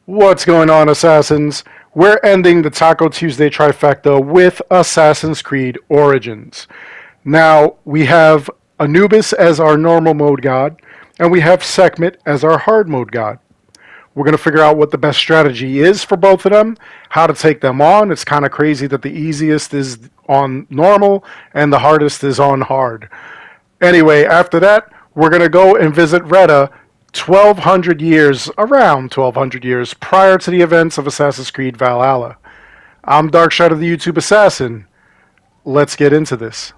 What's going on, Assassins? We're ending the Taco Tuesday Trifecta with Assassin's Creed Origins. Now, we have Anubis as our normal mode god, and we have Sehkmet as our hard mode god. We're going to figure out what the best strategy is for both of them, how to take them on. It's kind of crazy that the easiest is on normal and the hardest is on hard. Anyway, after that, we're going to go and visit Reda 1200 years, around 1200 years prior to the events of Assassin's Creed Valhalla. I'm Darkshot the YouTube Assassin. Let's get into this.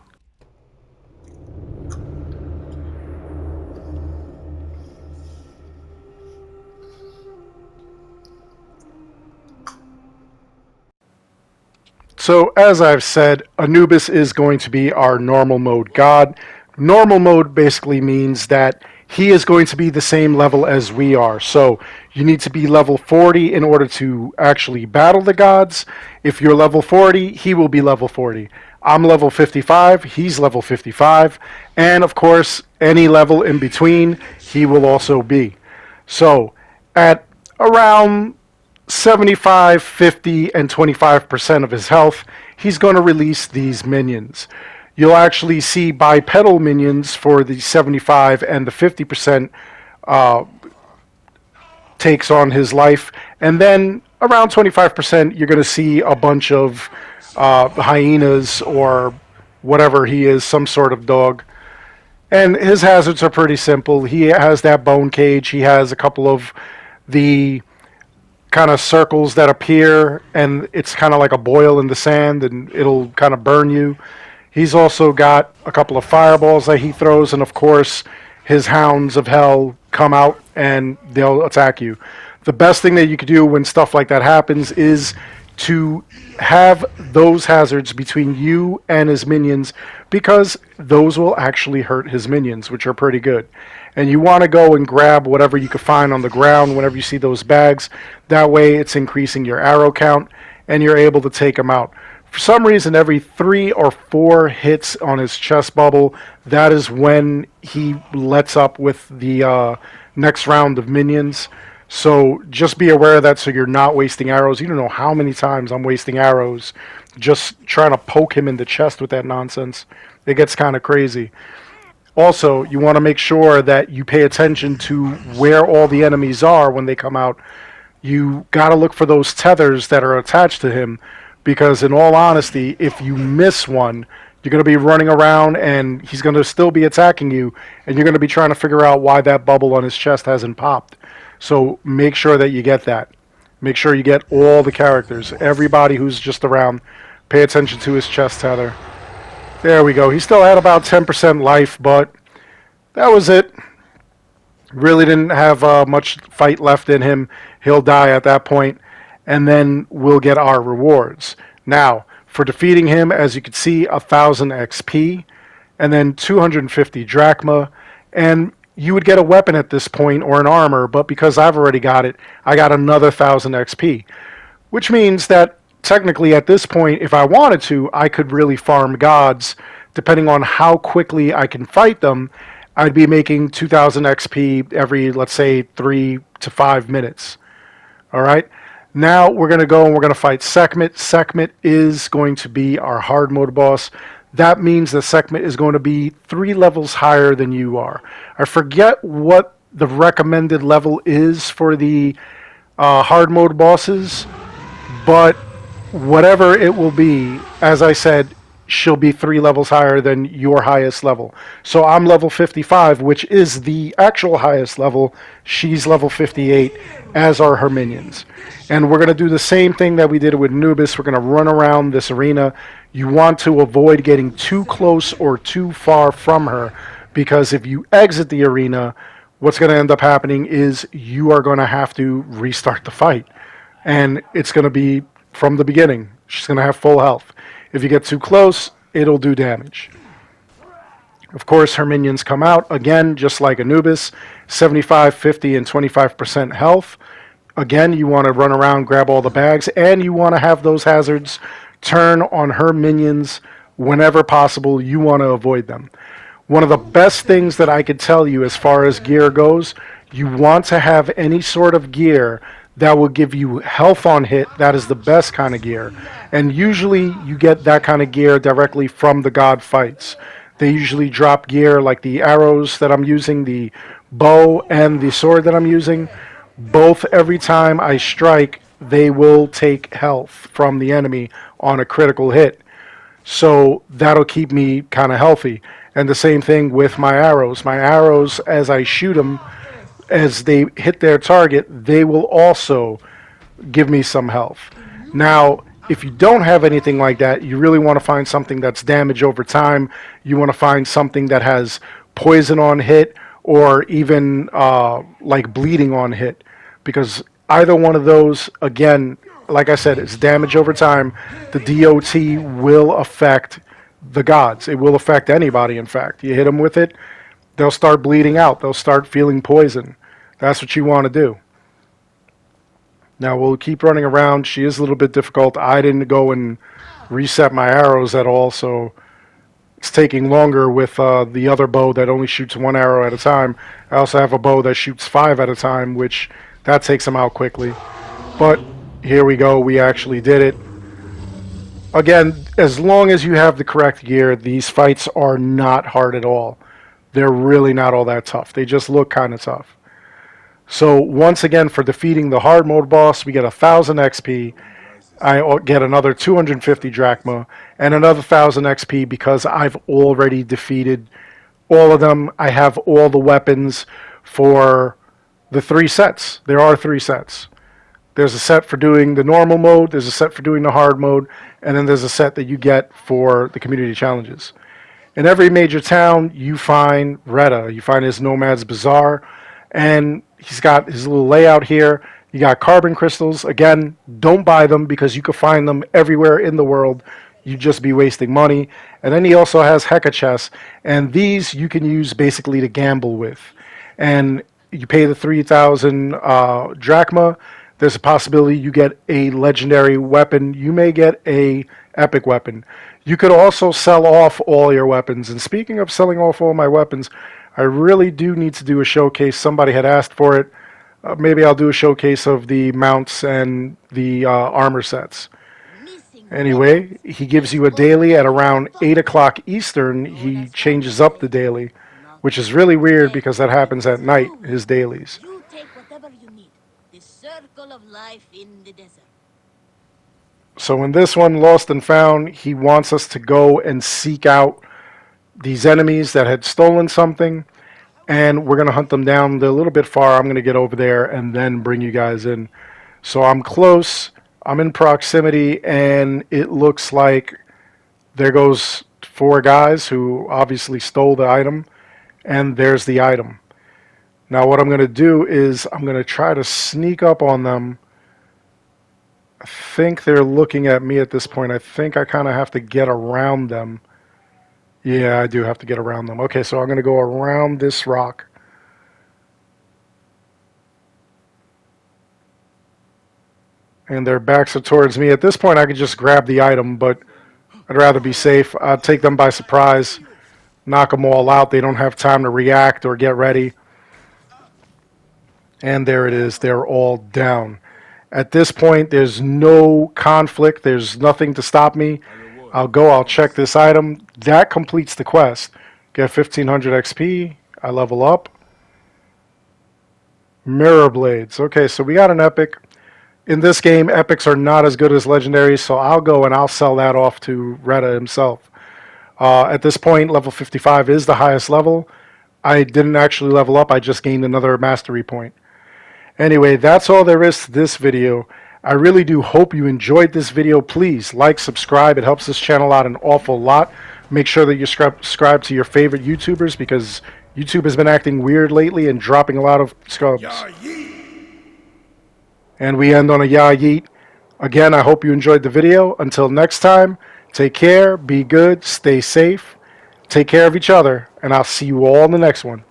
So, as I've said, Anubis is going to be our normal mode god. Normal mode basically means that he is going to be the same level as we are. So, you need to be level 40 in order to actually battle the gods. If you're level 40, he will be level 40. I'm level 55, he's level 55, and of course, any level in between, he will also be. So, at around 75, 50, and 25% of his health, he's going to release these minions. You'll actually see bipedal minions for the 75 and the 50% takes on his life. And then around 25%, you're going to see a bunch of hyenas or whatever he is, some sort of dog. And his hazards are pretty simple. He has that bone cage. He has a couple of the kind of circles that appear, and it's kind of like a boil in the sand, and it'll kind of burn you. He's also got a couple of fireballs that he throws, and of course, his hounds of hell come out and they'll attack you. The best thing that you could do when stuff like that happens is to have those hazards between you and his minions, because those will actually hurt his minions, which are pretty good. And you want to go and grab whatever you can find on the ground whenever you see those bags. That way it's increasing your arrow count and you're able to take him out. For some reason, every 3 or 4 hits on his chest bubble, that is when he lets up with the next round of minions. So just be aware of that so you're not wasting arrows. You don't know how many times I'm wasting arrows just trying to poke him in the chest with that nonsense. It gets kind of crazy. Also, you want to make sure that you pay attention to where all the enemies are when they come out. You got to look for those tethers that are attached to him, because in all honesty, if you miss one, you're going to be running around and he's going to still be attacking you, and you're going to be trying to figure out why that bubble on his chest hasn't popped. So make sure that you get that. Make sure you get all the characters. Everybody who's just around, pay attention to his chest tether. There we go. He still had about 10% life, but that was it. Really didn't have much fight left in him. He'll die at that point, and then we'll get our rewards. Now, for defeating him, as you can see, 1,000 XP, and then 250 drachma, and you would get a weapon at this point, or an armor, but because I've already got it, I got another 1,000 XP, which means that technically at this point, if I wanted to, I could really farm gods. Depending on how quickly I can fight them, I'd be making 2,000 XP every, let's say, 3 to 5 minutes. All right? Now we're going to go and we're going to fight Sehkmet. Sehkmet is going to be our hard mode boss. That means that Sehkmet is going to be 3 levels higher than you are. I forget what the recommended level is for the hard mode bosses, but whatever it will be, as I said, she'll be 3 levels higher than your highest level. So I'm level 55, which is the actual highest level. She's level 58, as are her minions. And we're going to do the same thing that we did with Anubis. We're going to run around this arena. You want to avoid getting too close or too far from her, because if you exit the arena, what's going to end up happening is you are going to have to restart the fight. And it's going to be from the beginning. She's going to have full health. If you get too close, it'll do damage. Of course, her minions come out, again, just like Anubis, 75, 50, and 25% health. Again, you want to run around, grab all the bags, and you want to have those hazards turn on her minions whenever possible. You want to avoid them. One of the best things that I could tell you as far as gear goes, you want to have any sort of gear that will give you health on hit. That is the best kind of gear. And usually you get that kind of gear directly from the god fights. They usually drop gear like the arrows that I'm using, the bow, and the sword that I'm using. Both, every time I strike, they will take health from the enemy on a critical hit. So that'll keep me kind of healthy. And the same thing with my arrows. My arrows, as I shoot them, as they hit their target, they will also give me some health. Now, if you don't have anything like that, you really want to find something that's damage over time. You want to find something that has poison on hit, or even like bleeding on hit, because either one of those, again, like I said, it's damage over time. The DOT will affect the gods. It will affect anybody, in fact. You hit them with it, they'll start bleeding out. They'll start feeling poison. That's what you want to do. Now we'll keep running around. She is a little bit difficult. I didn't go and reset my arrows at all, so it's taking longer with the other bow that only shoots one arrow at a time. I also have a bow that shoots 5 at a time, which that takes them out quickly. But here we go. We actually did it. Again, as long as you have the correct gear, these fights are not hard at all. They're really not all that tough. They just look kind of tough. So once again, for defeating the hard mode boss, we get 1,000 XP. I get another 250 drachma and another 1,000 XP because I've already defeated all of them. I have all the weapons for the 3 sets. There are 3 sets. There's a set for doing the normal mode, there's a set for doing the hard mode, and then there's a set that you get for the community challenges. In every major town, you find Reda. You find his Nomad's Bazaar, and he's got his little layout here. You got carbon crystals. Again, don't buy them because you can find them everywhere in the world. You'd just be wasting money. And then he also has Heka chests, and these you can use basically to gamble with. And you pay the 3,000 drachma. There's a possibility you get a legendary weapon. You may get a epic weapon. You could also sell off all your weapons. And speaking of selling off all my weapons, I really do need to do a showcase. Somebody had asked for it. Maybe I'll do a showcase of the mounts and the armor sets. Anyway, he gives you a daily at around 8 o'clock Eastern. He changes up the daily, which is really weird because that happens at night, his dailies. You take whatever you need. The circle of life in the desert. So in this one, Lost and Found, he wants us to go and seek out these enemies that had stolen something, and we're going to hunt them down. They're a little bit far. I'm going to get over there and then bring you guys in. So I'm close. I'm in proximity, and it looks like there goes 4 guys who obviously stole the item, and there's the item. Now what I'm going to do is I'm going to try to sneak up on them. I think they're looking at me at this point. I think I kind of have to get around them. Yeah, I do have to get around them. Okay, so I'm going to go around this rock. And their backs are towards me. At this point, I could just grab the item, but I'd rather be safe. I'd take them by surprise, knock them all out. They don't have time to react or get ready. And there it is. They're all down. At this point, there's no conflict. There's nothing to stop me. I'll go. I'll check this item. That completes the quest. Get 1,500 XP. I level up. Mirror Blades. Okay, so we got an epic. In this game, epics are not as good as legendaries, so I'll go and I'll sell that off to Reda himself. At this point, level 55 is the highest level. I didn't actually level up. I just gained another mastery point. Anyway, that's all there is to this video. I really do hope you enjoyed this video. Please like, subscribe. It helps this channel out an awful lot. Make sure that you subscribe to your favorite YouTubers because YouTube has been acting weird lately and dropping a lot of subs. And we end on a yah yeet. Again, I hope you enjoyed the video. Until next time, take care, be good, stay safe, take care of each other, and I'll see you all in the next one.